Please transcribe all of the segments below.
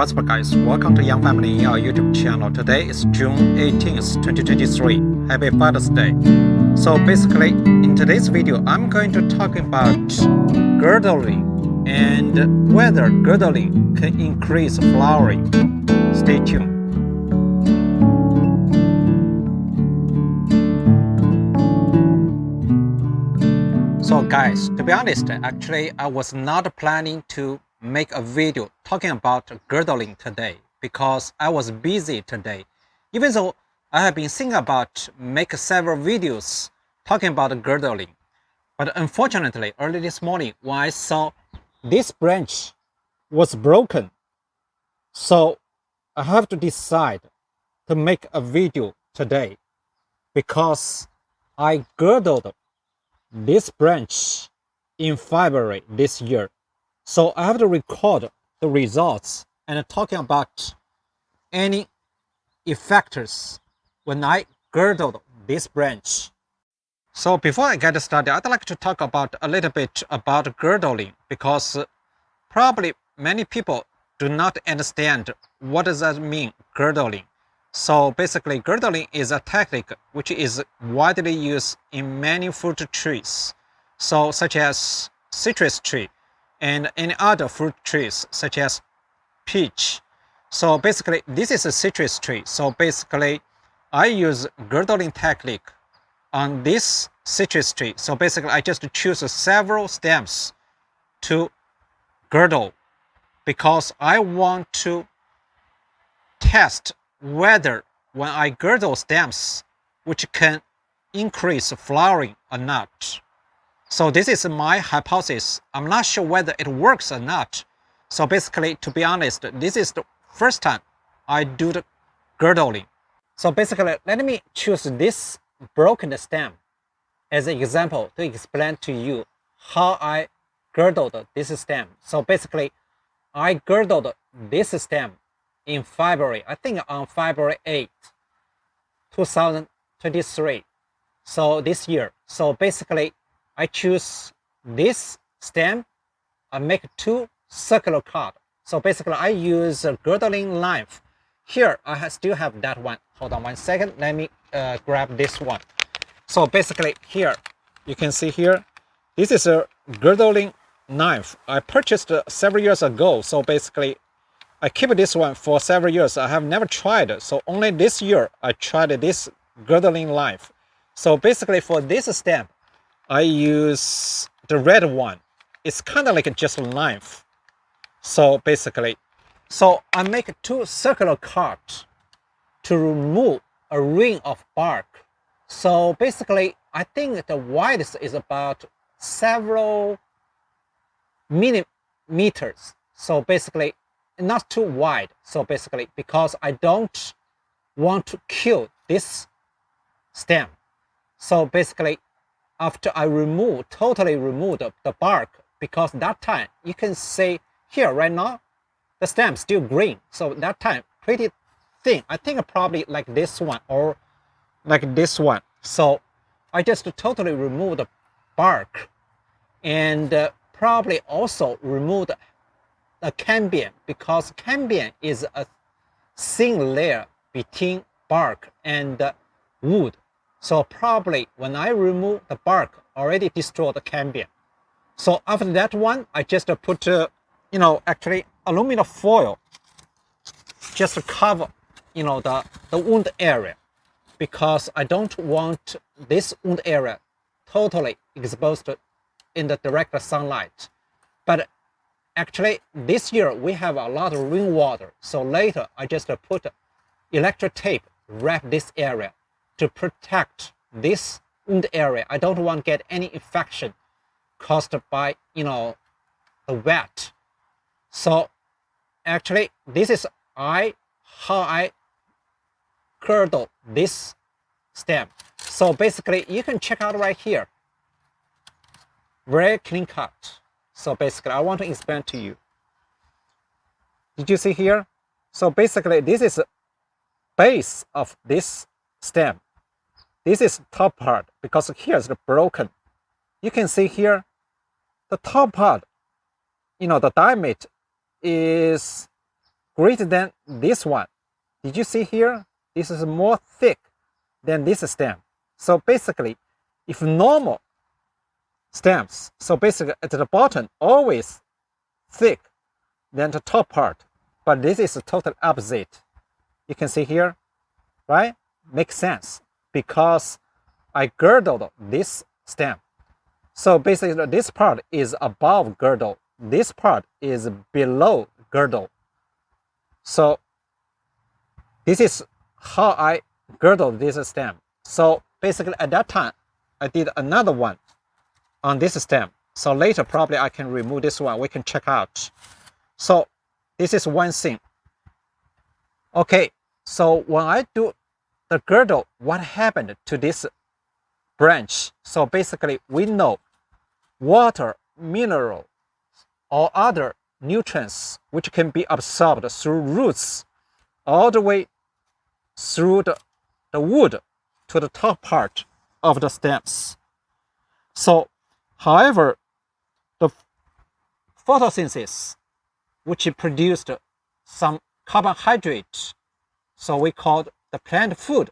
what's up guys, welcome to Young Family in our YouTube channel. Today is June 18th, 2023. Happy Father's Day. So basically, in today's video, I'm going to talk about girdling and whether girdling can increase flowering. Stay tuned. So guys, to be honest, actually I was not planning to make a video talking about girdling today because I was busy today. Even though I have been thinking about make several videos talking about girdling. But unfortunately, early this morning when I saw this branch was broken, so I have to decide to make a video today because I girdled this branch in February this year. So I have to record the results and talking about any effects when I girdled this branch. So before I get started, I'd like to talk about a little bit about girdling because probably many people do not understand what does that mean, girdling. So basically, girdling is a technique which is widely used in many fruit trees, so such as citrus tree and any other fruit trees such as peach. So basically, this is a citrus tree. So basically, I use girdling technique on this citrus tree. So basically, I just choose several stems to girdle because I want to test whether when I girdle stems which can increase flowering or not. So this is my hypothesis. I'm not sure whether it works or not. So basically, to be honest, this is the first time I do the girdling. So basically, let me choose this broken stem as an example to explain to you how I girdled this stem. So basically, I girdled this stem in February, I think on February 8th, 2023. So this year. So basically, I choose this stem and make two circular cut. So basically, I use a girdling knife. Here, I still have that one. Hold on one second. Let me grab this one. So basically, here, you can see here, this is a girdling knife. I purchased several years ago. So basically, I keep this one for several years. I have never tried it. So only this year I tried this girdling knife. So basically for this stem, I use the red one. It's kind of like just a knife. So basically, so I make two circular cuts to remove a ring of bark. So basically, I think the widest is about several millimeters. So basically, not too wide. So basically, because I don't want to kill this stem. So basically, after I totally remove the bark, because that time you can see here right now, the stem still green. So that time pretty thin. I think probably like this one or like this one. So I just totally remove the bark and probably also remove the cambium, because cambium is a thin layer between bark and wood. So probably when I remove the bark, already destroy the cambium. So after that one, I just put, actually aluminum foil just to cover, the wound area, because I don't want this wound area totally exposed in the direct sunlight. But actually, this year we have a lot of rainwater, so later I just put electric tape, wrap this area to protect this wound area. I don't want to get any infection caused by, the wet. So actually, this is how I girdle this stem. So basically, you can check out right here. Very clean cut. So basically, I want to explain to you. Did you see here? So basically, this is the base of this stem. This is top part, because here is the broken. You can see here, the top part, the diameter is greater than this one. Did you see here? This is more thick than this stem. So basically, if normal stems, so basically at the bottom always thick than the top part, but this is totally opposite. You can see here, right? Makes sense because I girdled this stem. So basically this part is above girdle, this part is below girdle. So this is how I girdled this stem. So basically at that time I did another one on this stem. So later probably I can remove this one, we can check out. So this is one thing. Okay, so when I do the girdle, what happened to this branch? So basically we know water, mineral, or other nutrients which can be absorbed through roots all the way through the wood to the top part of the stems. So however, the photosynthesis which produced some carbohydrate, so we call the plant food,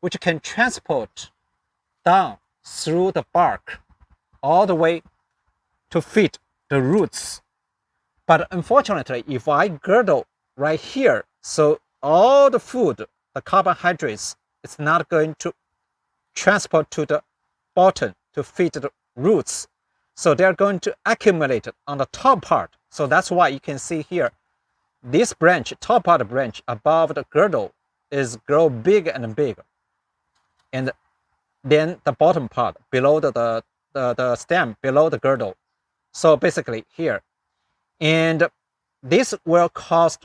which can transport down through the bark all the way to feed the roots. But unfortunately, if I girdle right here, so all the food, the carbohydrates, it's not going to transport to the bottom to feed the roots. So they're going to accumulate on the top part. So that's why you can see here, this branch, top part branch above the girdle is grow bigger and bigger. And then the bottom part below the stem, below the girdle. So basically here. And this will cause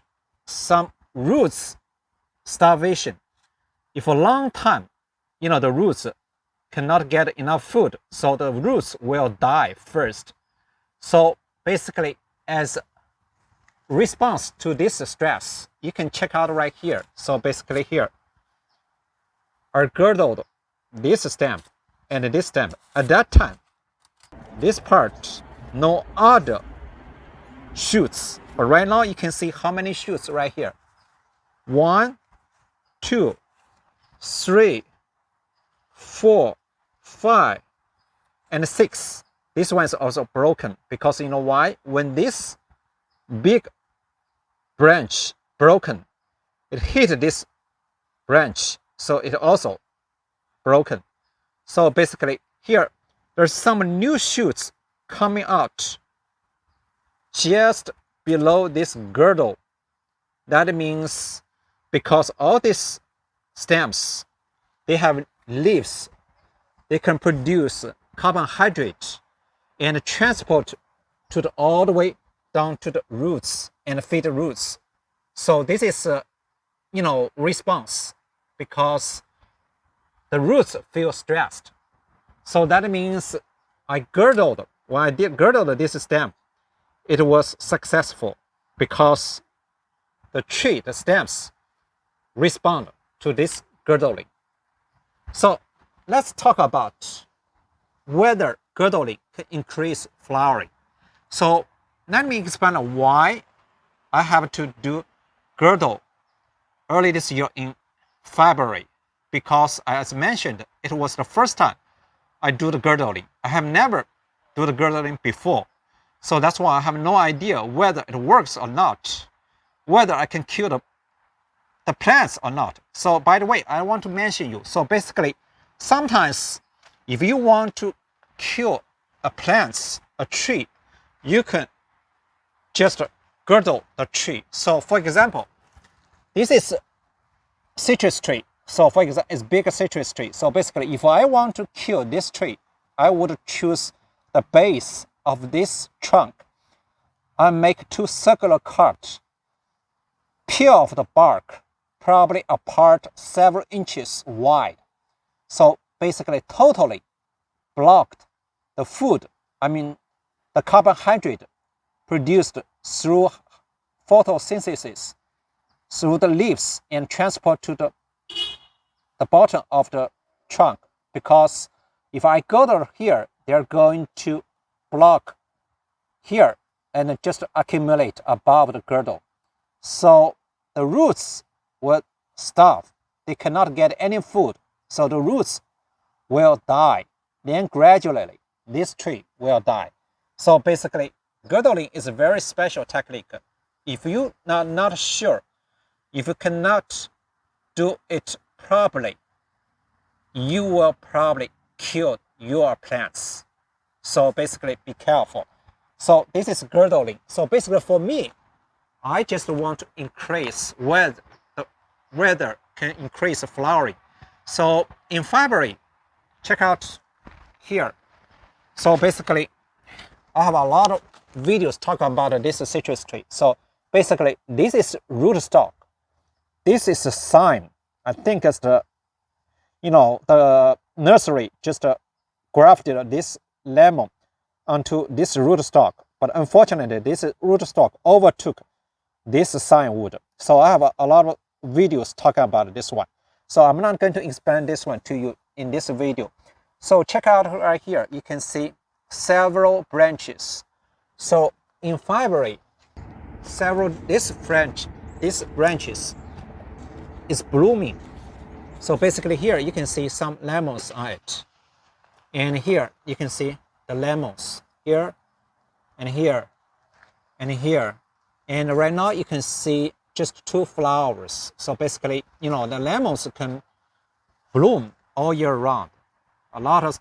some roots starvation. If a long time, the roots cannot get enough food, so the roots will die first. So basically, as response to this stress, you can check out right here. So basically here, I girdled this stem and this stem. At that time, this part, no other shoots. But right now, you can see how many shoots right here. 1, 2, 3, 4, 5, and 6. This one is also broken because you know why? When this big branch broken, it hit this branch, so it also broken. So basically here, there's some new shoots coming out just below this girdle. That means because all these stems, they have leaves, they can produce carbohydrate and transport to all the way down to the roots and feed the roots. So this is response because the roots feel stressed. So that means when I did girdle this stem, it was successful because the stems respond to this girdling. So let's talk about whether girdling can increase flowering. So let me explain why I have to do girdle early this year in February, because as mentioned, it was the first time I do the girdling. I have never do the girdling before. So that's why I have no idea whether it works or not, whether I can kill the plants or not. So by the way, I want to mention you. So basically, sometimes if you want to kill a tree, you can just girdle the tree. So for example, this is citrus tree. So for example, it's bigger citrus tree. So basically, if I want to kill this tree, I would choose the base of this trunk. I make 2 circular cuts, peel off the bark, probably apart several inches wide. So basically, totally blocked the food, the carbohydrate produced through photosynthesis, through the leaves and transport to the bottom of the trunk. Because if I girdle here, they're going to block here and just accumulate above the girdle. So the roots will starve. They cannot get any food. So the roots will die. Then gradually, this tree will die. So basically, girdling is a very special technique. If you are not sure, if you cannot do it properly, you will probably kill your plants. So basically, be careful. So this is girdling. So basically, for me, I just want to increase whether the weather can increase flowering. So in February, check out here. So basically, I have a lot of videos talking about this citrus tree. So basically, this is rootstock. This is a sign. I think it's the, the nursery just grafted this lemon onto this rootstock. But unfortunately, this rootstock overtook this sign wood. So I have a lot of videos talking about this one. So I'm not going to explain this one to you in this video. So check out right here. You can see several branches. So in February, these branches is blooming. So basically here you can see some lemons on it. And here you can see the lemons here and here and here. And right now you can see just 2 flowers. So basically, the lemons can bloom all year round. A lot of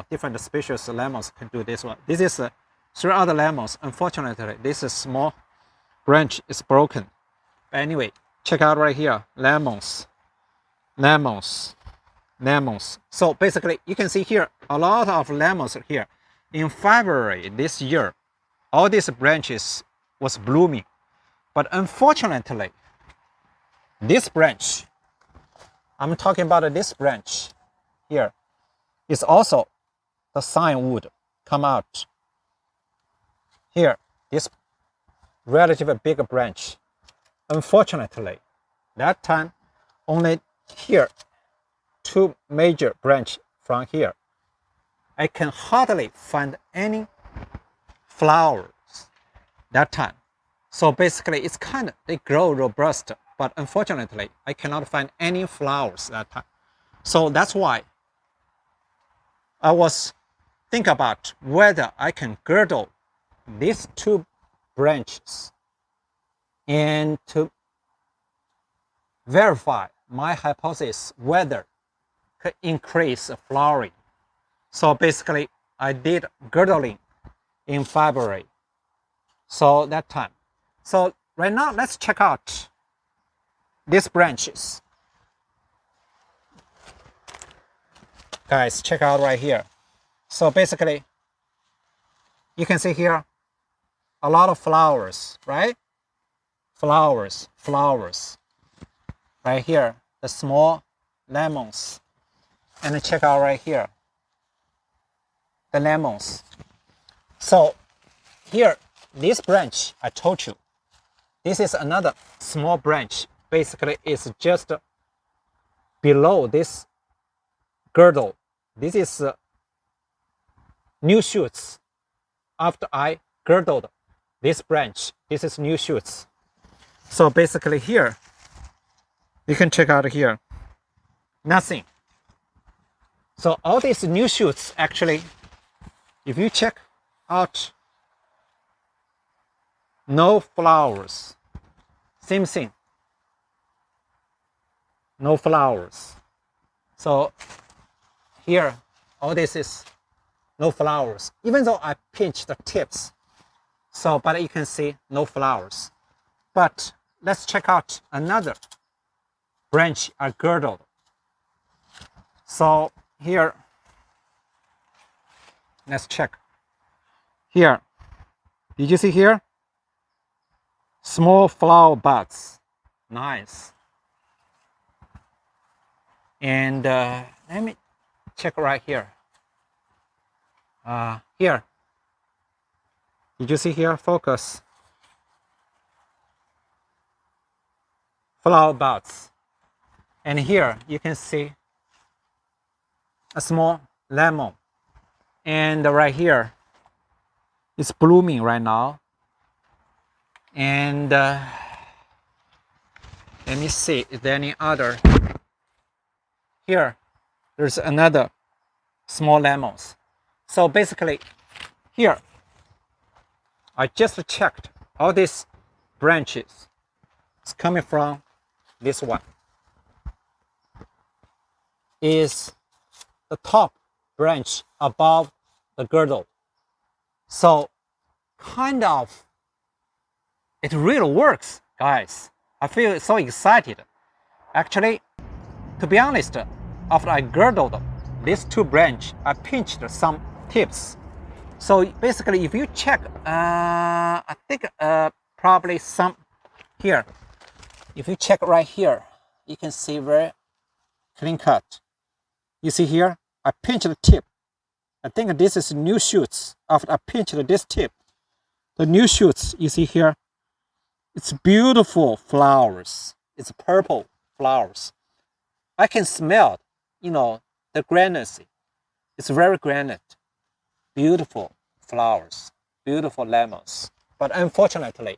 different species of lemons can do this one. This is 3 other lemons. Unfortunately, this small branch is broken. But anyway, check out right here, lemons. So basically, you can see here a lot of lemons here. In February this year, all these branches was blooming. But unfortunately, this branch, I'm talking about this branch here, is also the sign wood come out. Here, this relatively big branch. Unfortunately, that time only here 2 major branch from here. I can hardly find any flowers that time. So basically, it's they grow robust, but unfortunately, I cannot find any flowers that time. So that's why I was thinking about whether I can girdle these 2 branches and to verify my hypothesis whether could increase flowering. So basically, I did girdling in February. So that time. So right now, let's check out these branches. Guys, check out right here. So basically, you can see here a lot of flowers, right? Flowers. Right here, the small lemons. And check out right here, the lemons. So here, this branch, I told you, this is another small branch. Basically, it's just below this girdle. This is new shoots. After I girdled this branch, this is new shoots. So basically here, you can check out here, nothing. So all these new shoots, actually, if you check out, no flowers. Same thing. No flowers. So here, all this is no flowers. Even though I pinch the tips, but you can see no flowers. But let's check out another branch I girdled. So here, let's check. Here, did you see here? Small flower buds, nice. And let me check right here. Here, did you see here? Focus. Flower buds. And here you can see a small lemon. And right here, it's blooming right now. And Let me see, is there any other? Here, there's another small lemons. So basically, here, I just checked all these branches. It's coming from this one. Is the top branch above the girdle. So kind of, it really works, guys. I feel so excited. Actually, to be honest, after I girdled these two branches, I pinched some tips. So basically, if you check, I think probably some here. If you check right here, you can see very clean cut. You see here, I pinched the tip. I think this is new shoots. After I pinched this tip, the new shoots, you see here, it's beautiful flowers. It's purple flowers. I can smell, the granacy. It's very granite. Beautiful flowers, beautiful lemons. But unfortunately,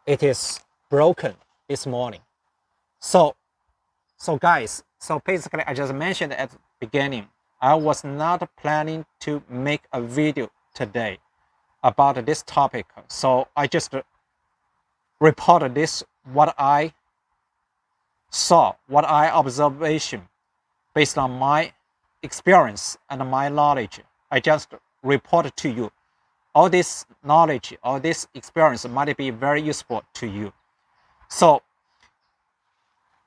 it is broken this morning. So guys, so basically I just mentioned at the beginning, I was not planning to make a video today about this topic. So I just reported this, what I saw, what I observation based on my experience and my knowledge. I just reported to you. All this knowledge, all this experience might be very useful to you. So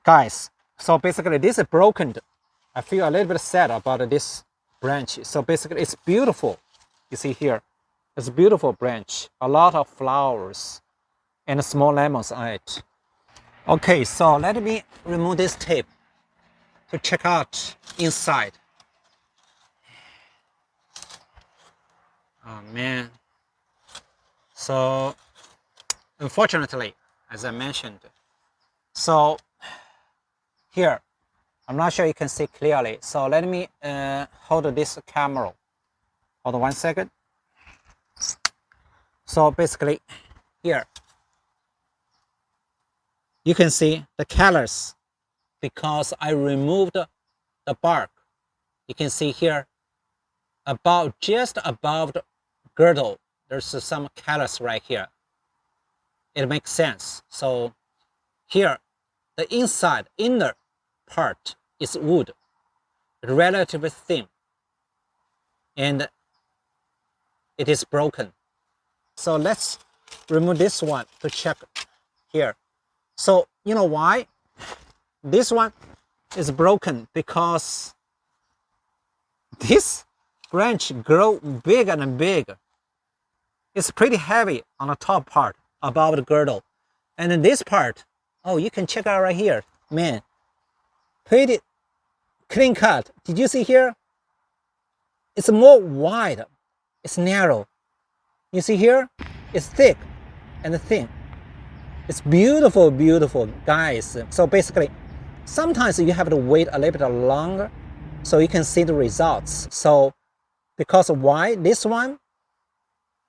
guys, so basically this is broken. I feel a little bit sad about this branch. So basically it's beautiful. You see here, it's a beautiful branch, a lot of flowers and small lemons on it. Okay, so let me remove this tape to check out inside. Oh man. So unfortunately, as I mentioned, so here, I'm not sure you can see clearly. So let me hold this camera. Hold on 1 second. So basically here, you can see the colors because I removed the bark. You can see here, just above the girdle, there's some colors right here. It makes sense. So here, the inner part is wood, relatively thin, and it is broken. So let's remove this one to check here. So you know why this one is broken? Because this branch grow bigger and bigger. It's pretty heavy on the top part above the girdle, and in this part, oh, you can check out right here, man, pretty clean cut. Did you see here? It's more wide, it's narrow. You see here, it's thick and thin. It's beautiful, beautiful, guys. So basically, sometimes you have to wait a little bit longer so you can see the results. So because why this one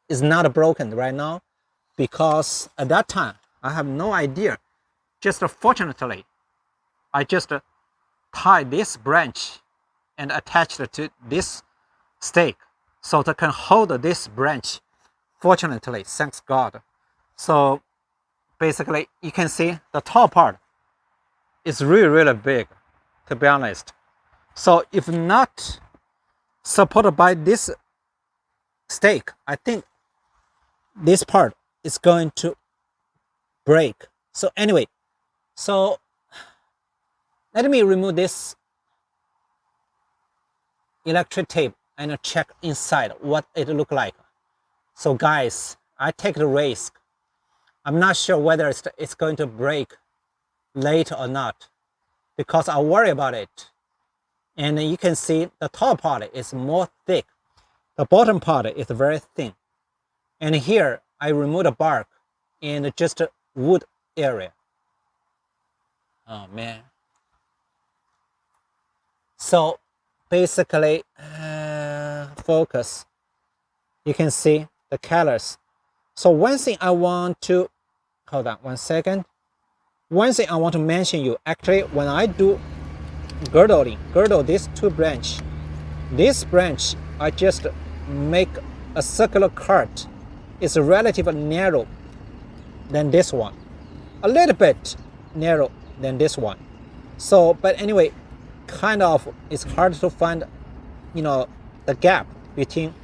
is not broken right now? Because at that time, I have no idea. Just fortunately, I just tied this branch and attached it to this stake so that can hold this branch. Fortunately, thanks God. So basically, you can see the top part is really, really big, to be honest. So if not supported by this stake, I think this part is going to break. So anyway, so let me remove this electric tape and check inside what it look like. So guys, I take the risk. I'm not sure whether it's going to break later or not because I worry about it. And you can see the top part is more thick. The bottom part is very thin. And here I remove the bark in just a wood area. Oh man. So basically, focus. You can see the colors. So one thing I want to, hold on 1 second. one thing I want to mention you, actually, when I do girdling, girdle this two branch, this branch, I just make a circular cut. It's relatively narrow than this one, a little bit narrow than this one. So, but anyway, kind of, it's hard to find, the gap between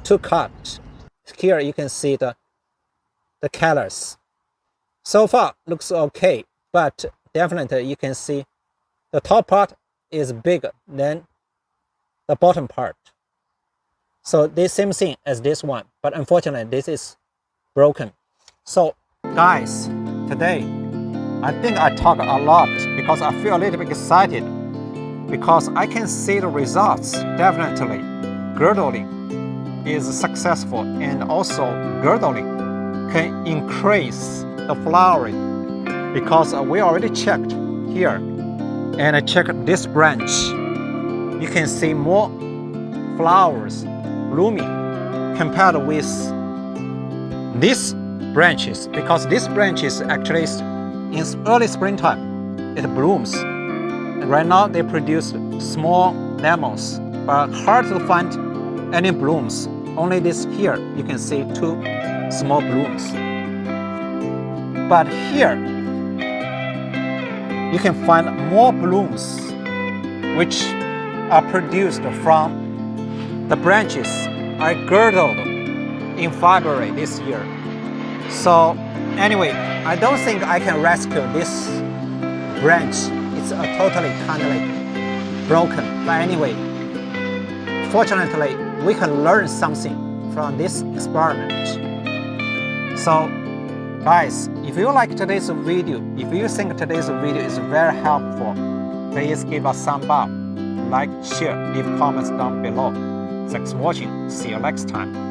two cuts. Here you can see the colors. So far looks okay, but definitely you can see the top part is bigger than the bottom part. So the same thing as this one, but unfortunately this is broken. So guys, today I think I talk a lot because I feel a little bit excited because I can see the results. Definitely girdling is successful, and also girdling can increase the flowering because we already checked here, and I checked this branch. You can see more flowers blooming compared with these branches, because this branch is actually in early springtime it blooms. And right now they produce small lemons, but hard to find any blooms. Only this here you can see two small blooms. But here you can find more blooms which are produced from the branches I girdled in February this year. So anyway, I don't think I can rescue this branch. It's totally kind of like broken. But anyway, fortunately, we can learn something from this experiment. So guys, if you like today's video, if you think today's video is very helpful, please give us a thumb up, like, share, leave comments down below. Thanks for watching. See you next time.